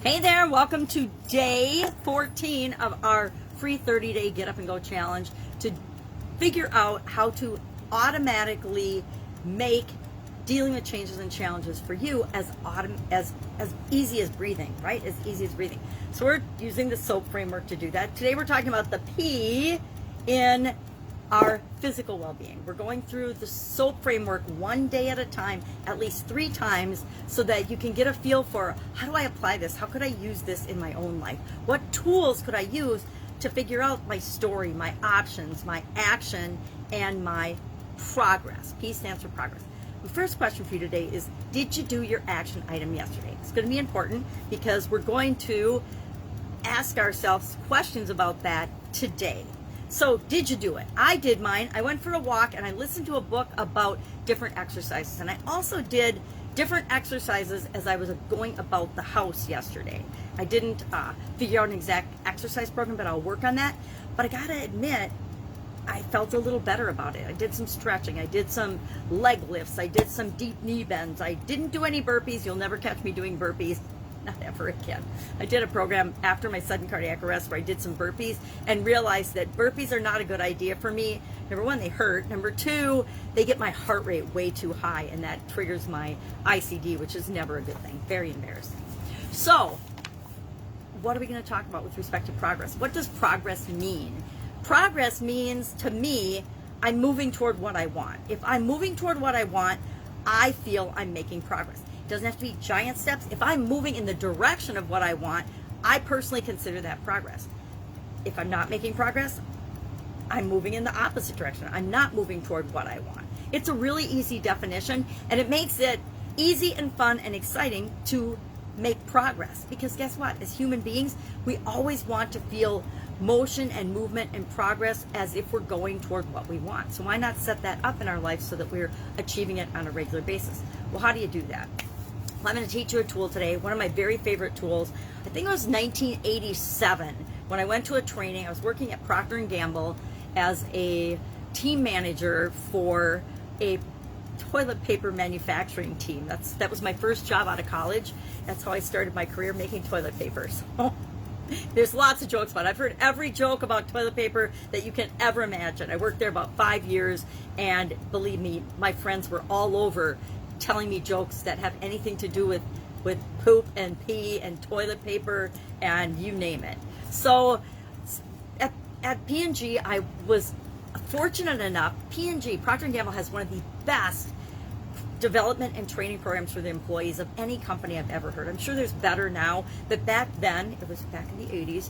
Hey there, welcome to day 14 of our free 30-day Get Up and Go challenge to figure out how to automatically make dealing with changes and challenges for you as easy as breathing, right? As easy as breathing. So we're using the SOAP framework to do that. Today we're talking about the P in our physical well-being. We're going through the SOAP framework one day at a time, at least 3 times, so that you can get a feel for how do I apply this? How could I use this in my own life? What tools could I use to figure out my story, my options, my action, and my progress? P stands for progress. The first question for you today is, did you do your action item yesterday? It's going to be important because we're going to ask ourselves questions about that today. So, did you do it? I did mine. I went for a walk and I listened to a book about different exercises. And I also did different exercises as I was going about the house yesterday. I didn't figure out an exact exercise program, but I'll work on that. But I gotta admit, I felt a little better about it. I did some stretching. I did some leg lifts. I did some deep knee bends. I didn't do any burpees. You'll never catch me doing burpees. Not ever again. I did a program after my sudden cardiac arrest where I did some burpees and realized that burpees are not a good idea for me. Number 1, they hurt. Number 2, they get my heart rate way too high, and that triggers my ICD, which is never a good thing. Very embarrassing. So, what are we going to talk about with respect to progress? What does progress mean? Progress means, to me, I'm moving toward what I want. If I'm moving toward what I want, I feel I'm making progress. It doesn't have to be giant steps. If I'm moving in the direction of what I want, I personally consider that progress. If I'm not making progress, I'm moving in the opposite direction. I'm not moving toward what I want. It's a really easy definition, and it makes it easy and fun and exciting to make progress. Because guess what? As human beings, we always want to feel motion and movement and progress as if we're going toward what we want. So why not set that up in our life so that we're achieving it on a regular basis? Well, how do you do that? Well, I'm going to teach you a tool today, one of my very favorite tools. I think it was 1987 when I went to a training. I was working at Procter & Gamble as a team manager for a toilet paper manufacturing team. That was my first job out of college. That's how I started my career, making toilet paper. So there's lots of jokes about it. I've heard every joke about toilet paper that you can ever imagine. I worked there about 5 years, and believe me, my friends were all over telling me jokes that have anything to do with poop and pee and toilet paper and you name it. So at P&G, I was fortunate enough. P&G, Procter & Gamble, has one of the best development and training programs for the employees of any company I've ever heard. I'm sure there's better now, but back then, it was back in the 80s,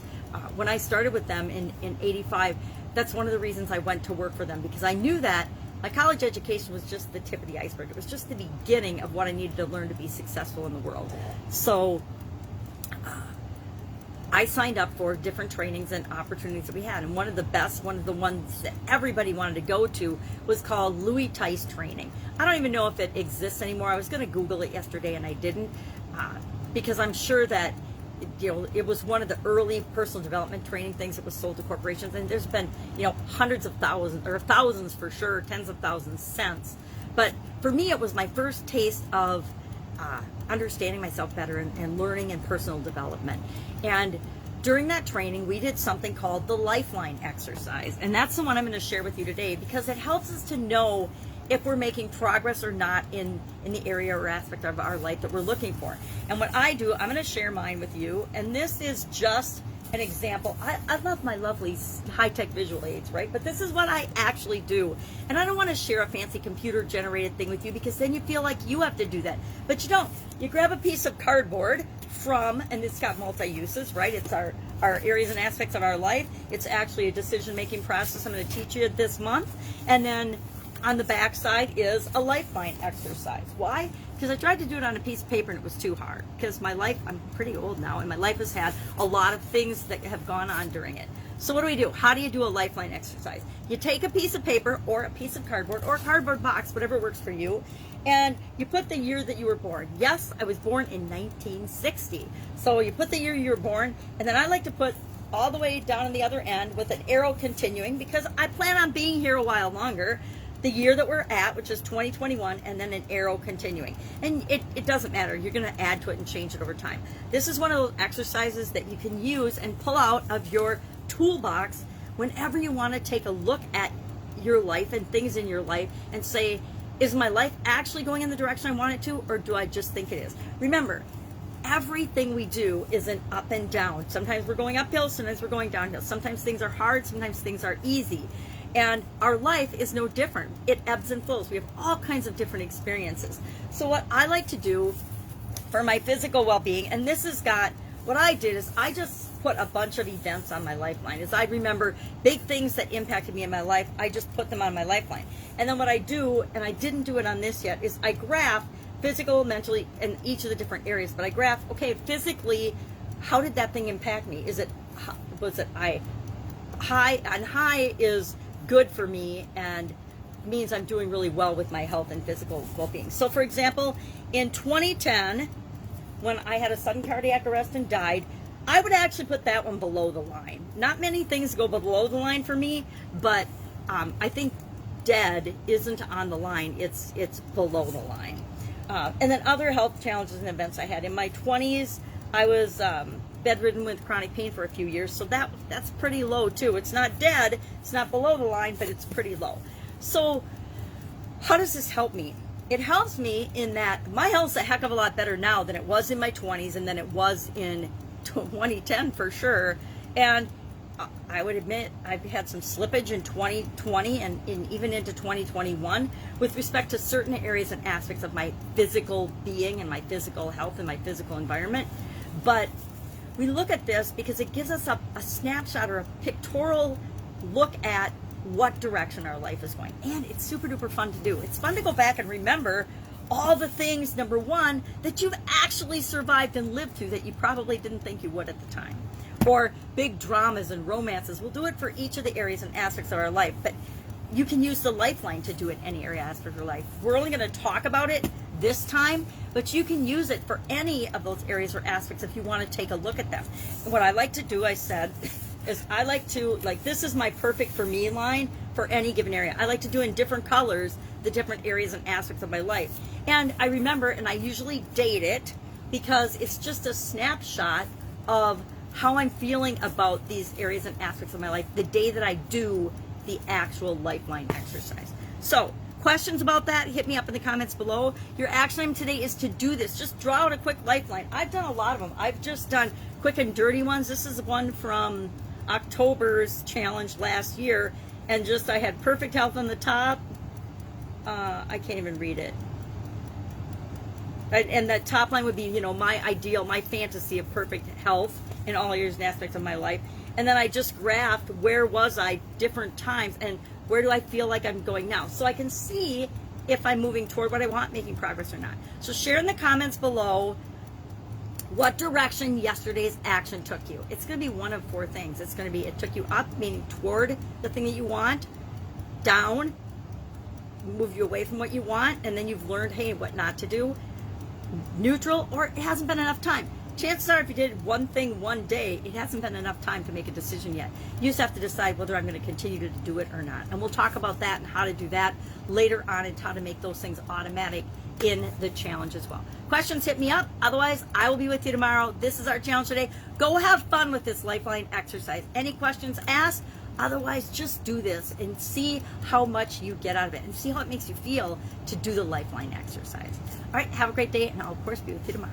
when I started with them in 85, that's one of the reasons I went to work for them, because I knew that my college education was just the tip of the iceberg. It was just the beginning of what I needed to learn to be successful in the world. So I signed up for different trainings and opportunities that we had. And one of the ones that everybody wanted to go to was called Louis Tice training. I don't even know if it exists anymore. I was going to Google it yesterday and I didn't, because I'm sure that it was one of the early personal development training things that was sold to corporations, and there's been hundreds of thousands, or thousands for sure, tens of thousands since. But for me, it was my first taste of understanding myself better and learning and personal development. And during that training, we did something called the Lifeline Exercise, and that's the one I'm going to share with you today because it helps us to know if we're making progress or not in the area or aspect of our life that we're looking for. And what I do, I'm going to share mine with you, and this is just an example. I love my lovely high-tech visual aids, right? But this is what I actually do. And I don't want to share a fancy computer-generated thing with you because then you feel like you have to do that. But you don't. You grab a piece of cardboard and it's got multi-uses, right? It's our areas and aspects of our life. It's actually a decision-making process I'm going to teach you this month. And then on the back side is a Lifeline exercise. Why? Because I tried to do it on a piece of paper and it was too hard. Because my life, I'm pretty old now, and my life has had a lot of things that have gone on during it. So what do? How do you do a Lifeline exercise? You take a piece of paper or a piece of cardboard or a cardboard box, whatever works for you, and you put the year that you were born. Yes, I was born in 1960. So you put the year you were born, and then I like to put all the way down on the other end with an arrow continuing because I plan on being here a while longer. the year that we're at, which is 2021, and then an arrow continuing. And it doesn't matter. You're going to add to it and change it over time. This is one of those exercises that you can use and pull out of your toolbox whenever you want to take a look at your life and things in your life and say, is my life actually going in the direction I want it to, or do I just think it is? Remember, everything we do is an up and down. Sometimes we're going uphill, sometimes we're going downhill. Sometimes things are hard, sometimes things are easy. And our life is no different. It ebbs and flows. We have all kinds of different experiences. So what I like to do for my physical well-being, and this has got, what I did is I just put a bunch of events on my Lifeline. As I remember big things that impacted me in my life, I just put them on my Lifeline. And then what I do, and I didn't do it on this yet, is I graph physical, mentally, and each of the different areas. But I graph, okay, physically, how did that thing impact me? Was it high? And high is good for me and means I'm doing really well with my health and physical well-being. So for example, in 2010, when I had a sudden cardiac arrest and died, I would actually put that one below the line. Not many things go below the line for me, but I think dead isn't on the line, it's below the line. And then other health challenges and events I had. In my 20s, I was bedridden with chronic pain for a few years, so that's pretty low too. It's not dead, it's not below the line, but it's pretty low. So how does this help me? It helps me in that my health's a heck of a lot better now than it was in my 20s and than it was in 2010 for sure. And I would admit I've had some slippage in 2020 and even into 2021 with respect to certain areas and aspects of my physical being and my physical health and my physical environment. But we look at this because it gives us a snapshot or a pictorial look at what direction our life is going. And it's super duper fun to do. It's fun to go back and remember all the things, number one, that you've actually survived and lived through that you probably didn't think you would at the time. Or big dramas and romances. We'll do it for each of the areas and aspects of our life, but you can use the Lifeline to do it any area aspect of your life. We're only going to talk about it this time, but you can use it for any of those areas or aspects if you want to take a look at them. And what I like to do, I said, is I like to, this is my perfect for me line for any given area. I like to do in different colors the different areas and aspects of my life. And I remember, and I usually date it because it's just a snapshot of how I'm feeling about these areas and aspects of my life the day that I do the actual Lifeline exercise. So, questions about that, hit me up in the comments below. Your action item today is to do this. Just draw out a quick Lifeline. I've done a lot of them. I've just done quick and dirty ones. This is one from October's challenge last year, and just I had perfect health on the top. I can't even read it. And the top line would be, my ideal, my fantasy of perfect health in all areas and aspects of my life. And then I just graphed where was I different times and where do I feel like I'm going now. So I can see if I'm moving toward what I want, making progress or not. So share in the comments below what direction yesterday's action took you. It's going to be one of four things. It's going to be, it took you up, meaning toward the thing that you want, down, move you away from what you want, and then you've learned, hey, what not to do, neutral, or it hasn't been enough time. Chances are if you did one thing one day, it hasn't been enough time to make a decision yet. You just have to decide whether I'm going to continue to do it or not. And we'll talk about that and how to do that later on and how to make those things automatic in the challenge as well. Questions, hit me up. Otherwise, I will be with you tomorrow. This is our challenge today. Go have fun with this Lifeline exercise. Any questions, ask. Otherwise, just do this and see how much you get out of it and see how it makes you feel to do the Lifeline exercise. All right, have a great day, and I'll, of course, be with you tomorrow.